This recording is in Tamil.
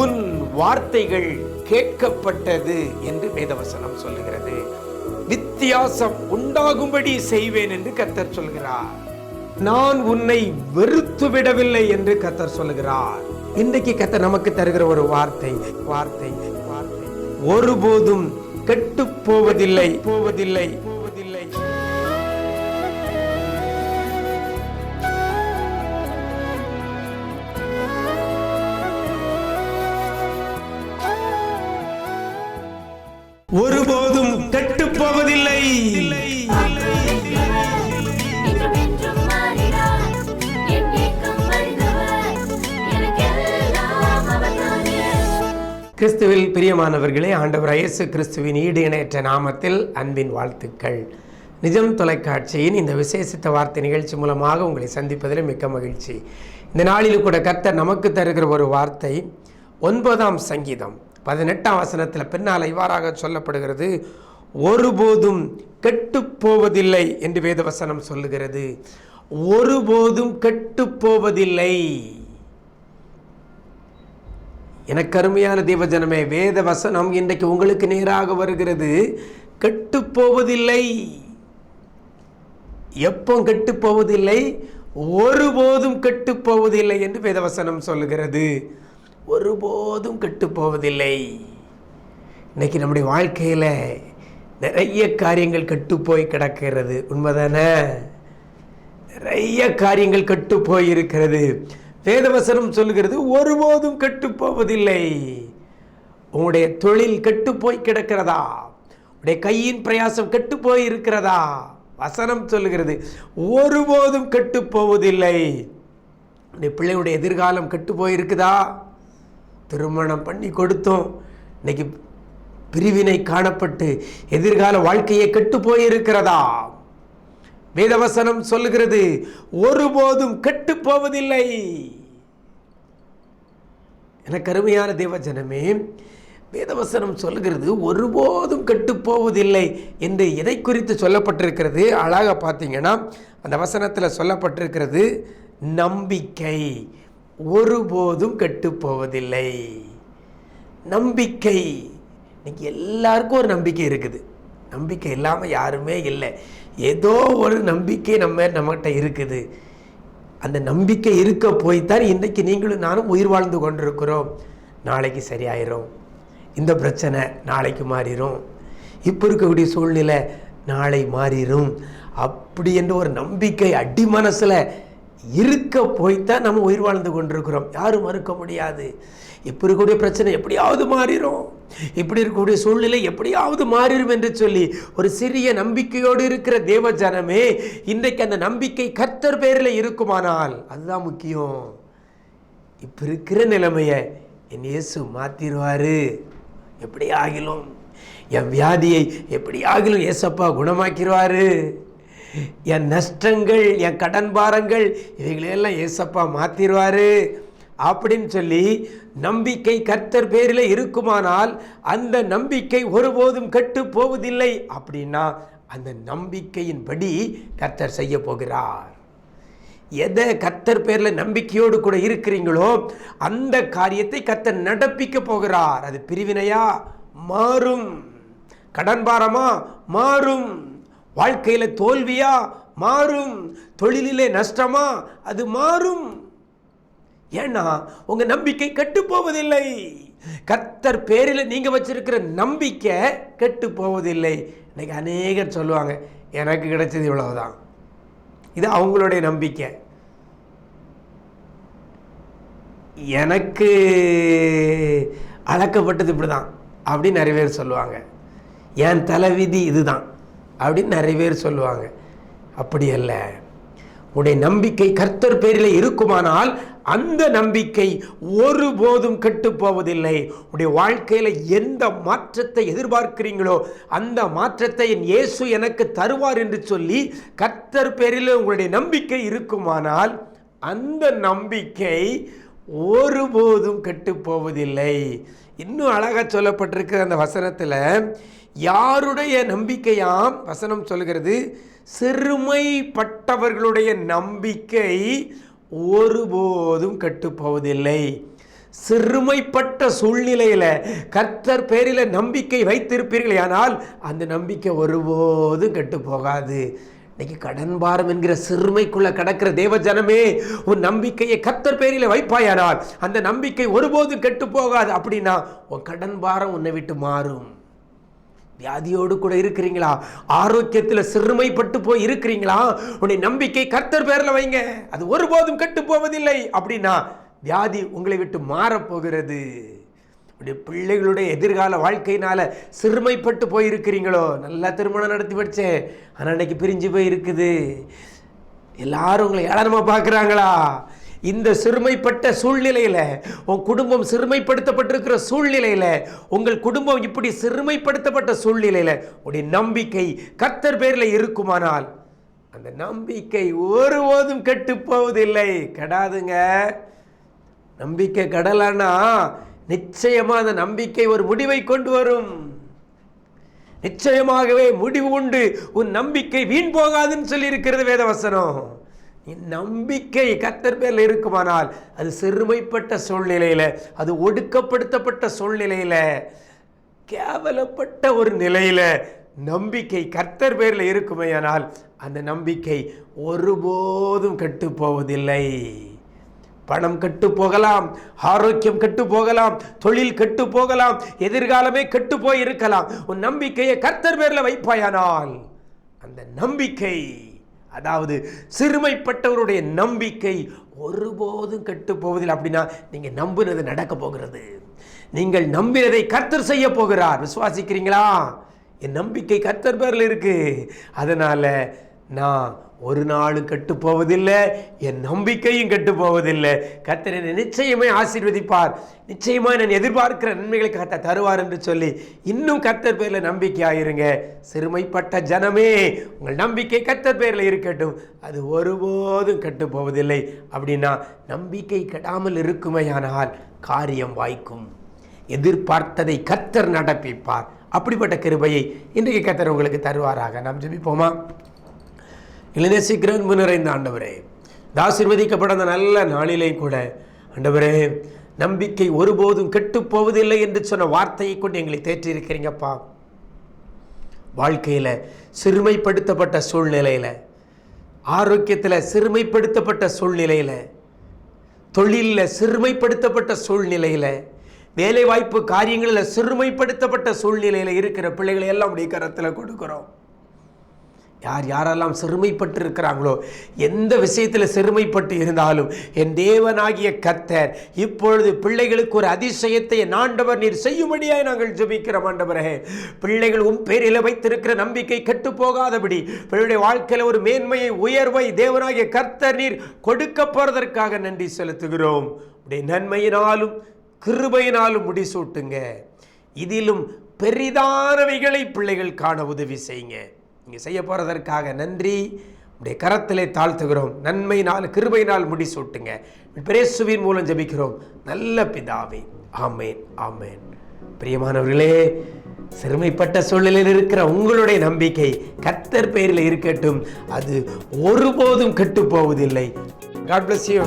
உன் வார்த்தைகள் கேட்கப்பட்டது என்று வேதவசனம் சொல்லுகிறது. வித்தியாசம் உண்டாகும்படி செய்வேன் என்று கர்த்தர் சொல்கிறார். நான் உன்னை வெறுத்து விடவில்லை என்று கர்த்தர் சொல்லுகிறார். இன்றைக்கு கர்த்தர் நமக்கு தருகிற ஒரு வார்த்தை வார்த்தை வார்த்தை ஒருபோதும் கெட்டு போவதில்லை போவதில்லை போவதில்லை. ஒருபோதும் கெட்டு போவதில்லை. கிறிஸ்துவில் பிரியமானவர்களே, ஆண்டவர் இயேசு கிறிஸ்துவின் ஈடு இணையற்ற நாமத்தில் அன்பின் வாழ்த்துக்கள். நிஜம் தொலைக்காட்சியின் இந்த விசேஷித்த வார்த்தை நிகழ்ச்சி மூலமாக உங்களை சந்திப்பதில் மிக்க மகிழ்ச்சி. இந்த நாளில் கூட கர்த்தர் நமக்கு தருகிற ஒரு வார்த்தை 9ஆம் சங்கீதம் 18ஆம் வசனத்தில் பின்னால் இவ்வாறாக சொல்லப்படுகிறது. ஒருபோதும் கெட்டு போவதில்லை என்று வேதவசனம் சொல்லுகிறது. ஒருபோதும் கெட்டு போவதில்லை. எனக்கு அருமையான தேவஜனமே, வேத வசனம் இன்றைக்கு உங்களுக்கு நேராக வருகிறது. கெட்டு போவதில்லை. எப்போ கெட்டு போவதில்லை? ஒருபோதும் கெட்டு போவதில்லை என்று வேதவசனம் சொல்லுகிறது. ஒருபோதும் கெட்டு போவதில்லை. இன்னைக்கு நம்முடைய வாழ்க்கையில் நிறைய காரியங்கள் கெட்டு போய் கிடக்கிறது. உண்மைதானே? நிறைய காரியங்கள் கெட்டு போய் இருக்கிறது. வேதவசனம் சொல்லுகிறது ஒருபோதும் கெட்டு போவதில்லை. உங்களுடைய தொழில் கெட்டு போய் கிடக்கிறதா? உங்களுடைய கையின் பிரயாசம் கெட்டு போய் இருக்கிறதா? வசனம் சொல்லுகிறது ஒருபோதும் கெட்டு போவதில்லை. உங்களுடைய பிள்ளையுடைய எதிர்காலம் கெட்டு போயிருக்குதா? திருமணம் பண்ணி கொடுத்தோம், இன்னைக்கு பிரிவினை காணப்பட்டு எதிர்கால வாழ்க்கையை கெட்டு போயிருக்கிறதா? வேதவசனம் சொல்லுகிறது ஒருபோதும் கெட்டு போவதில்லை. எனக்கு அருமையான தேவஜனமே, வேதவசனம் சொல்லுகிறது ஒருபோதும் கெட்டு போவதில்லை என்று எதை குறித்து சொல்லப்பட்டிருக்கிறது? அழகாக பார்த்தீங்கன்னா அந்த வசனத்தில் சொல்லப்பட்டிருக்கிறது நம்பிக்கை. ஒருபோதும் கெட்டு போவதில்லை. நம்பிக்கை. இன்னைக்கு எல்லாருக்கும் ஒரு நம்பிக்கை இருக்குது. நம்பிக்கை இல்லாமல் யாருமே இல்லை. ஏதோ ஒரு நம்பிக்கை நம்மகிட்ட இருக்குது. அந்த நம்பிக்கை இருக்க போய்த்தான் இன்றைக்கு நீங்களும் நானும் உயிர் வாழ்ந்து கொண்டிருக்கிறோம். நாளைக்கு சரியாயிரும், இந்த பிரச்சனை நாளைக்கு மாறிடும், இப்போ இருக்கக்கூடிய சூழ்நிலை நாளை மாறிடும், அப்படி என்ற ஒரு நம்பிக்கை அடி மனசில் இருக்க போய்த்தான் நம்ம உயிர் வாழ்ந்து கொண்டிருக்கிறோம். யாரும் மறுக்க முடியாது. இப்போ இருக்கக்கூடிய பிரச்சனை எப்படியாவது மாறிடும், இப்படி இருக்கக்கூடிய சூழ்நிலை எப்படியாவது மாறிடும் என்று சொல்லி ஒரு சிறிய நம்பிக்கையோடு இருக்கிற தேவ ஜனமே, இன்றைக்கு அந்த நம்பிக்கை கர்த்தர் பேரில் இருக்குமானால் அதுதான் முக்கியம். இப்போ இருக்கிற நிலைமையை என் இயேசு மாற்றிடுவார். எப்படி ஆகிலும் என் வியாதியை எப்படி ஆகிலும் இயேசப்பா குணமாக்கிடுவார். என் நஷ்டங்கள், என் கடன் பாரங்கள் இவைகளெல்லாம் இயேசப்பா மாற்றிடுவார் அப்படின்னு சொல்லி நம்பிக்கை கர்த்தர் பேரில் இருக்குமானால் அந்த நம்பிக்கை ஒருபோதும் கெட்டு போவதில்லை. அப்படின்னா அந்த நம்பிக்கையின்படி கர்த்தர் செய்ய போகிறார். எதை கர்த்தர் பேரில் நம்பிக்கையோடு கூட இருக்கிறீங்களோ அந்த காரியத்தை கர்த்தர் நடப்பிக்க போகிறார். அது பிரிவினையா மாறும், கடன் பாரமா மாறும், வாழ்க்கையில் தோல்வியா மாறும், தொழிலிலே நஷ்டமா அது மாறும். ஏன்னா உங்க நம்பிக்கை கெட்டு போவதில்லை. கர்த்தர் பேரில் நீங்க வச்சிருக்கிற நம்பிக்கை கெட்டு போவதில்லை. இன்னைக்கு அநேகர் சொல்லுவாங்க எனக்கு கிடைச்சது இவ்வளவுதான், இது அவங்களுடைய நம்பிக்கை. எனக்கு அளக்கப்பட்டது இப்படிதான் அப்படின்னு நிறைய பேர் சொல்லுவாங்க. என் தலைவிதி இதுதான் அப்படின்னு நிறைய பேர் சொல்லுவாங்க. அப்படி அல்ல. உடைய நம்பிக்கை கர்த்தர் பேரில் இருக்குமானால் அந்த நம்பிக்கை ஒருபோதும் கெட்டு போவதில்லை. உடைய வாழ்க்கையில் எந்த மாற்றத்தை எதிர்பார்க்கிறீங்களோ அந்த மாற்றத்தை என் இயேசு எனக்கு தருவார் என்று சொல்லி கர்த்தர் பேரில் உங்களுடைய நம்பிக்கை இருக்குமானால் அந்த நம்பிக்கை ஒருபோதும் கெட்டு போவதில்லை. இன்னும் அழகாக சொல்லப்பட்டிருக்கிற அந்த வசனத்தில் யாருடைய நம்பிக்கையாம் வசனம் சொல்கிறது, சிறுமைப்பட்டவர்களுடைய நம்பிக்கை ஒருபோதும் கெட்டு போவதில்லை. சிறுமைப்பட்ட சூழ்நிலையில் கர்த்தர் பேரில் நம்பிக்கை வைத்திருப்பீர்கள், ஆனால் அந்த நம்பிக்கை ஒருபோதும் கெட்டு போகாது. இன்னைக்கு கடன் பாரம் என்கிற சிறுமைக்குள்ள கடக்கிற தேவ ஜனமே, உன் நம்பிக்கையை கர்த்தர் பேரில் வைப்பாயானால் அந்த நம்பிக்கை ஒருபோதும் கெட்டு போகாது. அப்படின்னா உன் கடன் பாரம் உன்னை விட்டு மாறும். வியாதியோடு கூட இருக்கிறீங்களா, ஆரோக்கியத்தில் சிறுமைப்பட்டு போய் இருக்கிறீங்களா, உன்னை நம்பிக்கை கர்த்தர் பேரில் வைங்க, அது ஒருபோதும் கெட்டு போவதில்லை. அப்படின்னா வியாதி உங்களை விட்டு மாறப்போகிறது. பிள்ளைகளுடைய எதிர்கால வாழ்க்கையினால சிறுமைப்பட்டு போயிருக்கிறீங்களோ, நல்லா திருமணம் நடத்தி படித்தேன் ஆனால் அன்னைக்கு பிரிஞ்சு போய் இருக்குது, எல்லாரும் உங்களை ஏளனமா பார்க்குறாங்களா, இந்த சிறுமைப்பட்ட சூழ்நிலையில் உன் குடும்பம் சிறுமைப்படுத்தப்பட்டிருக்கிற சூழ்நிலையில், உங்கள் குடும்பம் இப்படி சிறுமைப்படுத்தப்பட்ட சூழ்நிலையில் உடைய நம்பிக்கை கர்த்தர் பேரில் இருக்குமானால் அந்த நம்பிக்கை ஒருபோதும் கெட்டு போவதில்லை. கெடாதுங்க. நம்பிக்கை கடலானா நிச்சயமாக அந்த நம்பிக்கை ஒரு முடிவை கொண்டு வரும். நிச்சயமாகவே முடிவு உண்டு. உன் நம்பிக்கை வீண் போகாதுன்னு சொல்லி இருக்கிறது வேதவசனம். நம்பிக்கை கர்த்தர் பேரில் இருக்குமானால் அது சிறுமைப்பட்ட சூழ்நிலையில், அது ஒடுக்கப்படுத்தப்பட்ட சூழ்நிலையில், கேவலப்பட்ட ஒரு நிலையில் நம்பிக்கை கர்த்தர் பேரில் இருக்குமேயானால் அந்த நம்பிக்கை ஒருபோதும் கெட்டு போவதில்லை. பணம் கெட்டு போகலாம், ஆரோக்கியம் கெட்டு போகலாம், தொழில் கெட்டு போகலாம், எதிர்காலமே கெட்டு போய் இருக்கலாம். உன் நம்பிக்கையை கர்த்தர் பேரில் வைப்பாயானால் அந்த நம்பிக்கை, அதாவது சிறுமைப்பட்டவருடைய நம்பிக்கை ஒருபோதும் கெட்டு போவதில்லை. அப்படின்னா நீங்க நம்பினது நடக்க போகிறது, நீங்கள் நம்பினதை கர்த்தர் செய்ய போகிறார். விசுவாசிக்கிறீங்களா? என் நம்பிக்கை கர்த்தர் பேரில் இருக்கு, அதனால நான் ஒரு நாளும் கெட்டு போவதில்லை, என் நம்பிக்கையும் கெட்டு போவதில்லை. கர்த்தர் என்னை நிச்சயமே ஆசீர்வதிப்பார், நிச்சயமா நான் எதிர்பார்க்கிற நன்மைகளை கர்த்தர் தருவார் என்று சொல்லி இன்னும் கர்த்தர் பேரில் நம்பிக்கையாயிருங்க. சிறுமைப்பட்ட ஜனமே, உங்கள் நம்பிக்கை கர்த்தர் பேரில் இருக்கட்டும், அது ஒருபோதும் கெட்டு போவதில்லை. அப்படின்னா நம்பிக்கை கெடாமல் இருக்குமையானால் காரியம் வாய்க்கும். எதிர்பார்த்ததை கர்த்தர் நடப்பிப்பார். அப்படிப்பட்ட கிருபையை இன்றைக்கு கர்த்தர் உங்களுக்கு தருவாராக. நாம் ஜெபிப்போமா? இளநேசிக்கிற அன்பு நிறைந்த ஆண்டவரே, ஆசீர்வதிக்கப்பட்ட அந்த நல்ல நாளிலே கூட ஆண்டவரே, நம்பிக்கை ஒருபோதும் கெட்டு போவதில்லை என்று சொன்ன வார்த்தையை கொண்டு எங்களை தேற்றியிருக்கிறீங்கப்பா. வாழ்க்கையில் சிறுமைப்படுத்தப்பட்ட சூழ்நிலையில், ஆரோக்கியத்தில் சிறுமைப்படுத்தப்பட்ட சூழ்நிலையில், தொழிலில் சிறுமைப்படுத்தப்பட்ட சூழ்நிலையில், வேலை வாய்ப்பு காரியங்களில் சிறுமைப்படுத்தப்பட்ட சூழ்நிலையில் இருக்கிற பிள்ளைகளை எல்லாம் உடைய கரத்தில் கொடுக்கிறோம். யாரெல்லாம் சிறுமைப்பட்டு இருக்கிறாங்களோ, எந்த விஷயத்தில் சிறுமைப்பட்டு இருந்தாலும் என் தேவனாகிய கர்த்தர் இப்பொழுது பிள்ளைகளுக்கு ஒரு அதிசயத்தை ஆண்டவர் நீர் செய்யும்படியாய் நாங்கள் ஜெபிக்கிறோம். ஆண்டவரே, பிள்ளைகள் உன் பேரில் வைத்திருக்கிற நம்பிக்கை கெட்டு போகாதபடி பிள்ளைகளுடைய வாழ்க்கையில் ஒரு மேன்மையை, உயர்வை தேவனாகிய கர்த்தர் நீர் கொடுக்க போறதற்காக நன்றி செலுத்துகிறோம். உடைய நன்மையினாலும் கிருபையினாலும் முடிசூட்டுங்க. இதிலும் பெரிதானவைகளை பிள்ளைகள் காண உதவி செய்யுங்க. நீங்கள் செய்ய போகிறதற்காக நன்றி. உடைய கரத்திலே தாழ்த்துகிறோம். நன்மையினால் கிருபையினால் முடிசூட்டுங்க. பிரேசுவின் மூலம் ஜெபிக்கிறோம் நல்ல பிதாவே, ஆமேன், ஆமேன். பிரியமானவர்களே, சிறுமைப்பட்ட சூழ்நிலையில் இருக்கிற உங்களுடைய நம்பிக்கை கர்த்தர் பெயரில் இருக்கட்டும், அது ஒருபோதும் கெட்டு போவதில்லை. God bless you.